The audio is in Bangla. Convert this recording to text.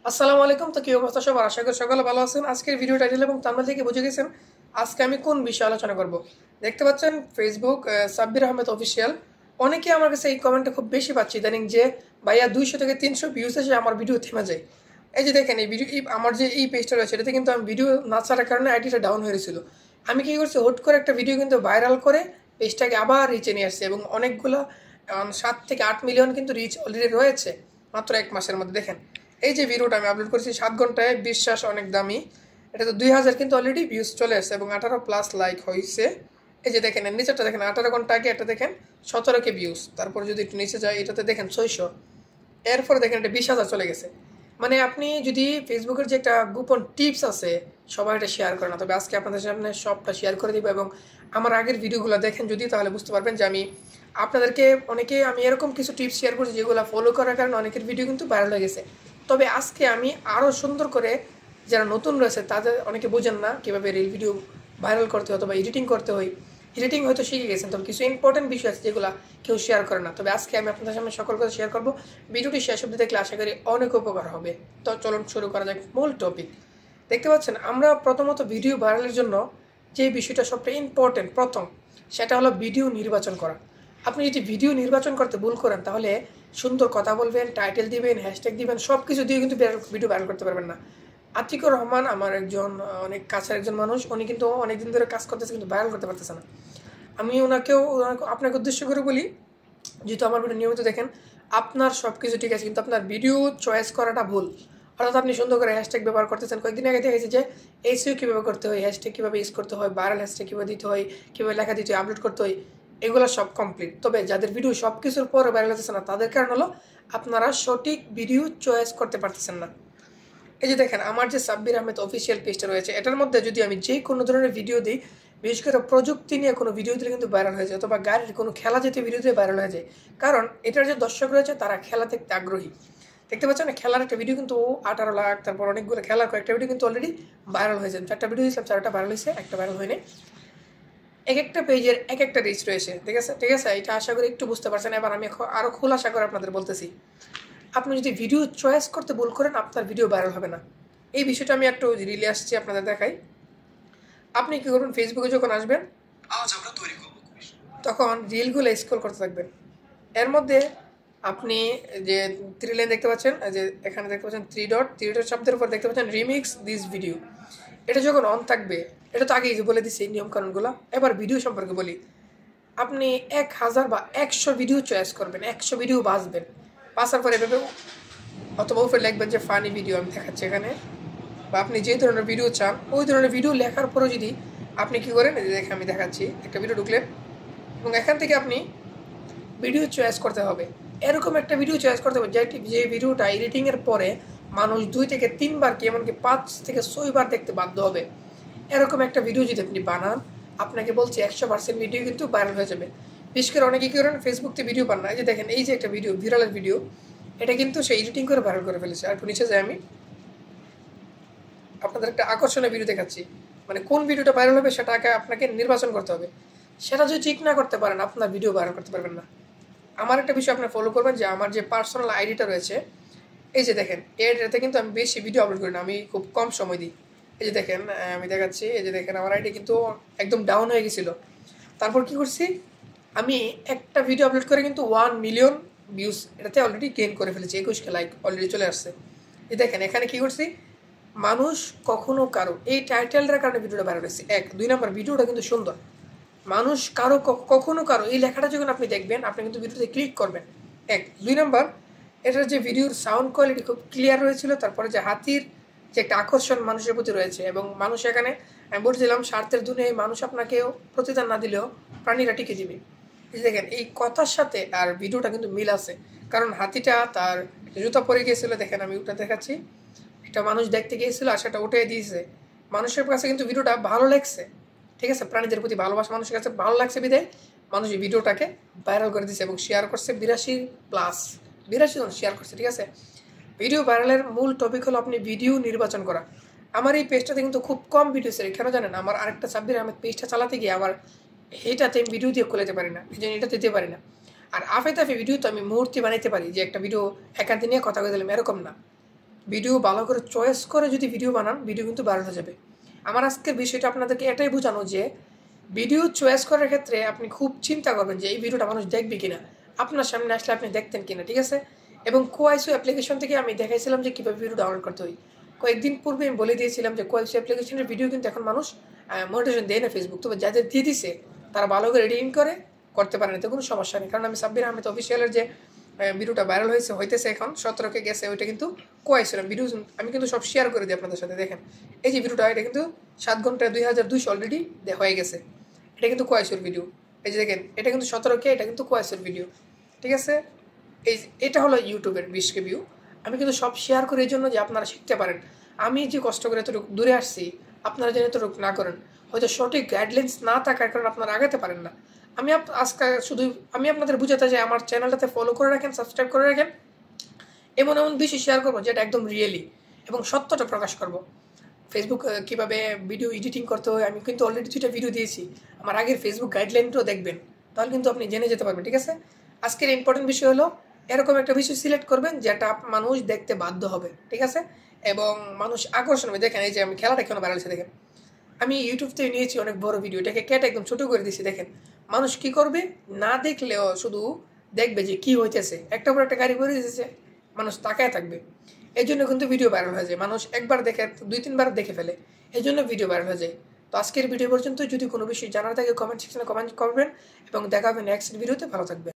আসসালামু আলাইকুম। তো কি অবস্থা সবার? আশা করি সকালে ভালো আছেন। আজকের ভিডিও টাইটেল এবং থাম্বনেল থেকে বুঝে গেছেন আজকে আমি কোন বিষয়ে আলোচনা করব। দেখতে পাচ্ছেন ফেসবুক সাব্বির আহমেদ অফিসিয়াল। অনেকে আমার কাছে এই কমেন্টটা খুব বেশি পাচ্ছি ইদানিং যে ভাইয়া 200 থেকে 300 ভিউজ এসে আমার ভিডিও থেমে যায়। এই যে দেখেন এই ভিডিও আমার যে এই পেজটা রয়েছে এটাতে কিন্তু আমি ভিডিও না ছাড়ার কারণে আইডিটা ডাউন হয়েছিল। আমি কি করছি, হুট করে একটা ভিডিও কিন্তু ভাইরাল করে পেজটাকে আবার রিচে নিয়ে আসছে এবং অনেকগুলো 7 থেকে 8 মিলিয়ন কিন্তু রিচ অলরেডি রয়েছে মাত্র 1 মাসের মধ্যে। দেখেন এই যে ভিডিওটা আমি আপলোড করেছি 7 ঘন্টায়, বিশ্বাস অনেক দামি। এটা তো 2000 কিন্তু অলরেডি ভিউজ চলে আসছে এবং 18+ লাইক হয়েছে। এই যে দেখেন নিচেরটা দেখেন 18 ঘন্টা আগে এটা দেখেন 17 ভিউজ, তারপর যদি একটু নিচে যায় এটাতে দেখেন 600, এরপরে দেখেন এটা 20,000 চলে গেছে। মানে আপনি যদি ফেসবুকের যে একটা গোপন টিপস আছে সবাই এটা শেয়ার করে না, তবে আজকে আপনাদের সামনে সবটা শেয়ার করে দিব এবং আমার আগের ভিডিওগুলো দেখেন যদি, তাহলে বুঝতে পারবেন যে আমি আপনাদেরকে আমি এরকম কিছু টিপস শেয়ার করছি যেগুলো ফলো করার কারণে অনেকের ভিডিও কিন্তু ভাইরাল হয়ে গেছে। তবে আজকে আমি আরও সুন্দর করে যারা নতুন রয়েছে তাদের, অনেকে বোঝেন না কীভাবে রিল ভিডিও ভাইরাল করতে হয় অথবা এডিটিং করতে হয়। এডিটিং হয়তো শিখে গেছেন, তবে কিছু ইম্পর্টেন্ট বিষয় আছে যেগুলো কেউ শেয়ার করে না। তবে আজকে আমি আপনাদের সামনে সকল কথা শেয়ার করবো। ভিডিওটি শেষ অবধি দেখলে আশা করি অনেক উপকার হবে। তো চলুন শুরু করা যাক মূল টপিক। দেখতে পাচ্ছেন আমরা প্রথমত ভিডিও ভাইরালের জন্য যে বিষয়টা সবচেয়ে ইম্পর্টেন্ট প্রথম, সেটা হলো ভিডিও নির্বাচন করা। আপনি যদি ভিডিও নির্বাচন করতে ভুল করেন তাহলে সুন্দর কথা বলবেন, টাইটেল দিবেন, হ্যাশট্যাগ দিবেন, সব কিছু দিয়ে কিন্তু ভিডিও ভাইরাল করতে পারবেন না। আতিকুর রহমান আমার একজন অনেক কাছের একজন মানুষ, উনি কিন্তু অনেকদিন ধরে কাজ করতেছে কিন্তু ভাইরাল করতে পারতেছে না। আমি আপনাকে উদ্দেশ্য করে বলি, যেহেতু আমার ভিডিও নিয়মিত দেখেন, আপনার সব কিছু ঠিক আছে কিন্তু আপনার ভিডিও চয়েস করাটা ভুল। অর্থাৎ আপনি সুন্দর করে হ্যাশট্যাগ ব্যবহার করতেছেন, কয়েকদিন আগে দেখেছি যে এসইও কীভাবে করতে হয়, হ্যাশট্যাগ কীভাবে ইউজ করতে হয়, ভাইরাল হ্যাশট্যাগ কীভাবে দিতে হয়, কীভাবে লেখা দিতে হয়, আপলোড করতে হয়, এগুলো সব কমপ্লিট। তবে যাদের ভিডিও সব কিছুর পরে ভাইরাল হতেছে না তাদের কারণ হলো আপনারা সঠিক ভিডিও চয়েস করতে পারতেছেন না। এই যে দেখেন আমার যে সাব্বির আহমেদ অফিসিয়াল পেজটা রয়েছে এটার মধ্যে যদি আমি যে কোনো ধরনের ভিডিও দিই, বিশেষ করে প্রযুক্তি নিয়ে কোনো ভিডিও দিলে কিন্তু ভাইরাল হয়ে যায়, অথবা গাড়ির কোনো খেলা জাতীয় ভিডিও দিয়ে ভাইরাল হয়ে যায়। কারণ এটার যে দর্শক রয়েছে তারা খেলা দেখতে আগ্রহী। দেখতে পাচ্ছেন না, খেলার একটা ভিডিও কিন্তু 18 লাখ, তারপর অনেকগুলো খেলার কয়েকটা ভিডিও কিন্তু অলরেডি ভাইরাল হয়েছে। 4টা ভিডিও দিয়েছিলাম, 4টা ভাইরাল হয়েছে, একটা ভাইরাল হয়নি। এক একটা পেজের এক একটা রিচ রয়েছে, ঠিক আছে, এটা আশা করি একটু বুঝতে পারছেন। এবার আমি আরও খোলাসা করে আপনাদের বলতেছি, আপনি যদি ভিডিও চয়েস করতে ভুল করেন আপনার ভিডিও ভাইরাল হবে না। এই বিষয়টা আমি একটু রিলে আসছি আপনাদের দেখাই। আপনি কী করবেন, ফেসবুকে যখন আসবেন তখন রিলগুলো স্ক্রল করতে থাকবেন। এর মধ্যে আপনি যে 3 লাইন দেখতে পাচ্ছেন, যে এখানে দেখতে পাচ্ছেন 3 ডট শব্দের উপর দেখতে পাচ্ছেন রিমিক্স দিস ভিডিও। এটা যখন অন থাকবে, এটা তো আগেই বলে দিচ্ছি নিয়মকানুনগুলো, এবার ভিডিও সম্পর্কে বলি। আপনি 1000 বা 100 ভিডিও চয়েস করবেন, 100 ভিডিও বাছবেন, বাছার পরে এভাবে অথবা উপরে লিখবেন যে ফানি ভিডিও আমি দেখাচ্ছি এখানে, বা আপনি যে ধরনের ভিডিও চান ওই ধরনের ভিডিও লেখার পরে যদি আপনি কী করেন, দেখে আমি দেখাচ্ছি, একটা ভিডিও ঢুকলেন এবং এখান থেকে আপনি ভিডিও চয়েস করতে হবে। এরকম একটা ভিডিও চয়েস করতে হবে যে ভিডিওটা এডিটিংয়ের পরে মানুষ 2 থেকে 3 বার কি এমনকি 5 থেকে 6 বার দেখতে বাধ্য হবে। এরকম একটা ভিডিও যদি আপনি বানান, আপনাকে বলছি 100% ভিডিও কিন্তু ভাইরাল হয়ে যাবে। বিশেষ করে অনেকে কী করেন, ফেসবুক থেকে ভিডিও পান না। এই যে দেখেন এই যে একটা ভিডিও, ভিরালের ভিডিও, এটা কিন্তু সে এডিটিং করে ভাইরাল করে ফেলেছে। আর একটু নিচে যাই, আমি আপনাদের একটা আকর্ষণীয় ভিডিও দেখাচ্ছি। মানে কোন ভিডিওটা ভাইরাল হবে সেটা আপনাকে নির্বাচন করতে হবে। সেটা যদি ঠিক না করতে পারেন আপনার ভিডিও ভাইরাল করতে পারবেন না। আমার একটা বিষয় আপনারা ফলো করবেন, যে আমার যে পার্সোনাল আইডিটা রয়েছে, এই যে দেখেন এটাতে কিন্তু আমি বেশি ভিডিও আপলোড করি না, আমি খুব কম সময় দিই। এই যে দেখেন আমি দেখাচ্ছি, এই যে দেখেন আমার আইডি কিন্তু একদম ডাউন হয়ে গেছিলো। তারপর কি করছি, আমি একটা ভিডিও আপলোড করে কিন্তু 1 মিলিয়ন ভিউজ এটাতে অলরেডি গেইন করে ফেলেছি, 21কে লাইক অলরেডি চলে আসছে। এই দেখেন এখানে কি করছি, মানুষ কখনো কারো, এই টাইটেলটার কারণে ভিডিওটা ভাইরাল হয়েছে। 2 নম্বর ভিডিওটা কিন্তু সুন্দর, মানুষ কখনো কারো, এই লেখাটা যখন আপনি দেখবেন আপনি কিন্তু ভিডিওতে ক্লিক করবেন। 2 নম্বর, এটার যে ভিডিওর সাউন্ড কোয়ালিটি খুব ক্লিয়ার হয়েছিল। তারপরে যে হাতির যে একটা আকর্ষণ মানুষের প্রতি রয়েছে, এবং মানুষ এখানে, আমি বলছিলাম স্বার্থের দুনিয়ায় মানুষ আপনাকেও প্রতিদান না দিলেও প্রাণীরা টিকে যাবে। এই দেখেন এই কথার সাথে আর ভিডিওটা কিন্তু মিল আছে, কারণ হাতিটা তার জুতা পরে গিয়েছিল, দেখেন আমি ওটা দেখাচ্ছি, একটা মানুষ দেখতে গিয়েছিল আর সেটা উঠে দিয়েছে। মানুষের কাছে কিন্তু ভিডিওটা ভালো লাগছে, ঠিক আছে, প্রাণীদের প্রতি ভালোবাসা মানুষের কাছে ভালো লাগছে বিধায় মানুষ এই ভিডিওটাকে ভাইরাল করে দিচ্ছে এবং শেয়ার করছে 82 জন শেয়ার করছে, ঠিক আছে। ভিডিও ভাইরালের মূল টপিক হলো আপনি ভিডিও নির্বাচন করা। আমার এই পেজটাতে কিন্তু খুব কম ভিডিও ছিল, কেন জানেন, আমার আরেকটা সাব্বির আহমেদ পেজটা চালাতে গিয়ে আবার এইটাতে আমি ভিডিও দিয়ে খুলে যেতে পারি না, এই জন্য এটা দিতে পারি না। আর আফে তাফে ভিডিও তো আমি মুহূর্তে বানাইতে পারি, যে একটা ভিডিও একান্তে নিয়ে কথা বলে দিলাম, এরকম না। ভিডিও ভালো করে চয়েস করে যদি ভিডিও বানান, ভিডিও কিন্তু ভাইরাল হয়ে যাবে। আমার আজকের বিষয়টা আপনাদেরকে এটাই বোঝানো যে ভিডিও চয়েস করার ক্ষেত্রে আপনি খুব চিন্তা করবেন যে এই ভিডিওটা মানুষ দেখবে কিনা, আপনার সামনে আসলে আপনি দেখতেন কিনা, ঠিক আছে। এবং কোয়াইসো অ্যাপ্লিকেশন থেকে আমি দেখাইছিলাম যে কীভাবে ভিডিও ডাউনলোড করতে হয়। কয়েকদিন পূর্বে আমি বলে দিয়েছিলাম যে কোয়াইসো অ্যাপ্লিকেশনের ভিডিও কিন্তু এখন মানুষ মনিটাইজেশন দেয় না ফেসবুক, তবে যাদের দিয়ে দিছে তারা ভালো করে এডিটিং করে করতে পারে না, তো কোনো সমস্যা নেই। কারণ আমি সাব্বির আহমেদ অফিসিয়ালের যে ভিডিওটা ভাইরাল হইতেছে এখন 17কে গেছে, ওইটা কিন্তু কোয়াইছিলাম ভিডিও আমি কিন্তু সব শেয়ার করে দিই আপনাদের সাথে। দেখেন এই যে ভিডিওটা, এটা কিন্তু 7 ঘন্টায় 2200 অলরেডি হয়ে গেছে। এটা কিন্তু কোয়াইসোর ভিডিও। এই যে দেখেন এটা কিন্তু 17K, এটা কিন্তু কোয়াইসোর ভিডিও, ঠিক আছে। এটা হলো ইউটিউবের 20K ভিউ। আমি কিন্তু সব শেয়ার করি এই জন্য যে আপনারা শিখতে পারেন। আমি যে কষ্ট করে এতটুকু দূরে আসছি, আপনারা যেন এতটুকু না করেন, হয়তো সঠিক গাইডলাইন্স না থাকার কারণে আপনারা আগাতে পারেন না। আজকে শুধু আমি আপনাদের বুঝাতে চাই, আমার চ্যানেলটাতে ফলো করে রাখেন, সাবস্ক্রাইব করে রাখেন, এমন এমন বিষয় শেয়ার করবো যেটা একদম রিয়েলি এবং সত্যটা প্রকাশ করব। ফেসবুক কীভাবে ভিডিও এডিটিং করতে হয় আমি কিন্তু অলরেডি 2টা ভিডিও দিয়েছি, আমার আগের ফেসবুক গাইডলাইনটাও দেখবেন, তাহলে কিন্তু আপনি জেনে যেতে পারবেন, ঠিক আছে। আজকের ইম্পর্টেন্ট বিষয় হলো এরকম একটা বিষয় সিলেক্ট করবেন যেটা মানুষ দেখতে বাধ্য হবে, ঠিক আছে, এবং মানুষ আকর্ষণ হবে। দেখেন এই যে আমি খেলাটা কেন ভাইরাল হচ্ছে, দেখেন আমি ইউটিউব থেকে নিয়েছি অনেক বড় ভিডিও, এটাকে কেটে একদম ছোটো করে দিয়েছি। দেখেন মানুষ কি করবে, না দেখলেও শুধু দেখবে যে কি হইতেছে, একটা পর একটা গাড়ি করে দিতেছে, মানুষ তাকায় থাকবে। এই জন্য কিন্তু ভিডিও ভাইরাল হয়ে যায়, মানুষ একবার দেখে 2-3 বার দেখে ফেলে, এই জন্য ভিডিও ভাইরাল হয়ে যায়। তো আজকের ভিডিও পর্যন্ত, যদি কোনো বিষয় জানার থাকে কমেন্ট সেকশনে কমেন্ট করবেন এবং দেখা হবে নেক্সট ভিডিওতে। ভালো থাকবেন।